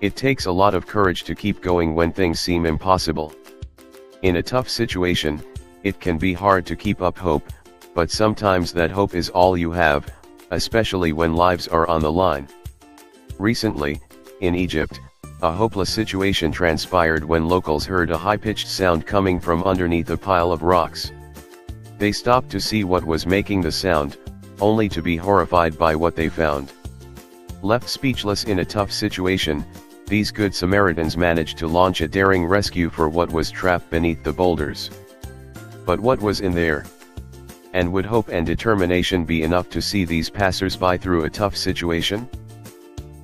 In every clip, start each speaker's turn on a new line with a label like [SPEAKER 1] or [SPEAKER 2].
[SPEAKER 1] It takes a lot of courage to keep going when things seem impossible. In a tough situation, it can be hard to keep up hope, but sometimes that hope is all you have, especially when lives are on the line. Recently, in Egypt, a hopeless situation transpired when locals heard a high-pitched sound coming from underneath a pile of rocks. They stopped to see what was making the sound, only to be horrified by what they found. Left speechless in a tough situation, these good Samaritans managed to launch a daring rescue for what was trapped beneath the boulders. But what was in there? And would hope and determination be enough to see these passers-by through a tough situation?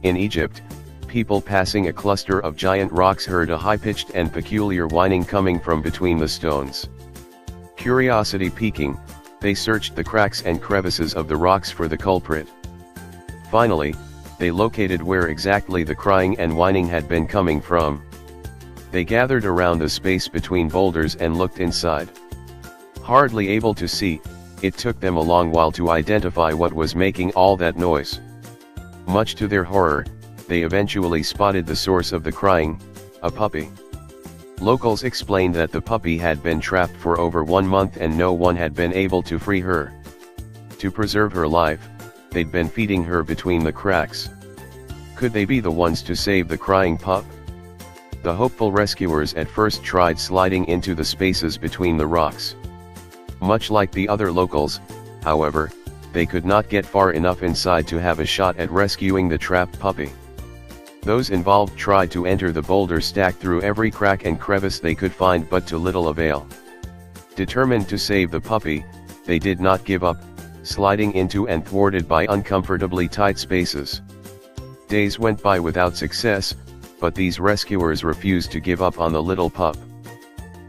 [SPEAKER 1] In Egypt, people passing a cluster of giant rocks heard a high-pitched and peculiar whining coming from between the stones. Curiosity piquing, they searched the cracks and crevices of the rocks for the culprit. Finally, they located where exactly the crying and whining had been coming from. They gathered around the space between boulders and looked inside. Hardly able to see, it took them a long while to identify what was making all that noise. Much to their horror, they eventually spotted the source of the crying, a puppy. Locals explained that the puppy had been trapped for over 1 month and no one had been able to free her. To preserve her life, they'd been feeding her between the cracks. Could they be the ones to save the crying pup? The hopeful rescuers at first tried sliding into the spaces between the rocks. Much like the other locals, however, they could not get far enough inside to have a shot at rescuing the trapped puppy. Those involved tried to enter the boulder stack through every crack and crevice they could find, but to little avail. Determined to save the puppy, they did not give up, sliding into and thwarted by uncomfortably tight spaces. Days went by without success, but these rescuers refused to give up on the little pup.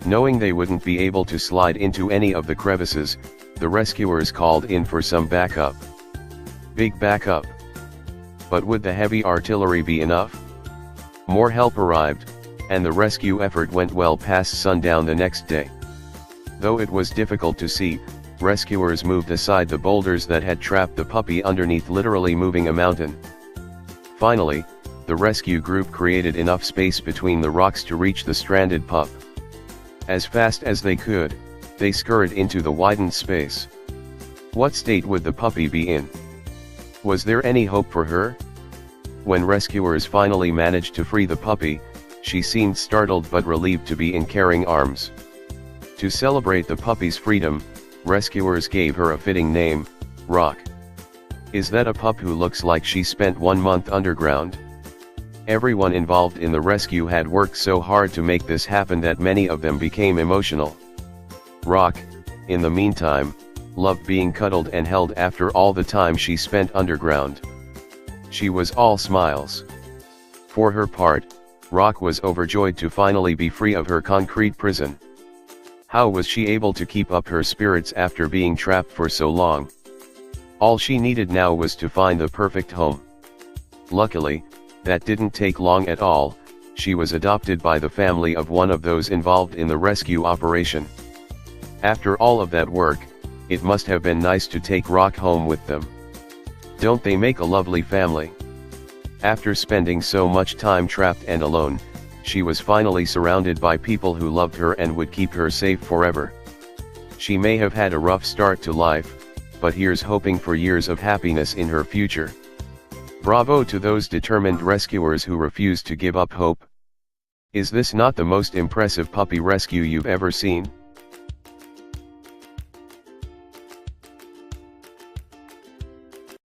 [SPEAKER 1] Knowing they wouldn't be able to slide into any of the crevices, the rescuers called in for some backup. Big backup. But would the heavy artillery be enough? More help arrived, and the rescue effort went well past sundown the next day. Though it was difficult to see, rescuers moved aside the boulders that had trapped the puppy underneath, literally moving a mountain. Finally, the rescue group created enough space between the rocks to reach the stranded pup. As fast as they could, they scurried into the widened space. What state would the puppy be in? Was there any hope for her? When rescuers finally managed to free the puppy, she seemed startled but relieved to be in caring arms. To celebrate the puppy's freedom, rescuers gave her a fitting name, Rock. Is that a pup who looks like she spent 1 month underground? Everyone involved in the rescue had worked so hard to make this happen that many of them became emotional. Rock, in the meantime, loved being cuddled and held after all the time she spent underground. She was all smiles. For her part, Rock was overjoyed to finally be free of her concrete prison. How was she able to keep up her spirits after being trapped for so long? All she needed now was to find the perfect home. Luckily, that didn't take long at all. She was adopted by the family of one of those involved in the rescue operation. After all of that work, it must have been nice to take Rock home with them. Don't they make a lovely family? After spending so much time trapped and alone, she was finally surrounded by people who loved her and would keep her safe forever. She may have had a rough start to life, but here's hoping for years of happiness in her future. Bravo to those determined rescuers who refused to give up hope. Is this not the most impressive puppy rescue you've ever seen?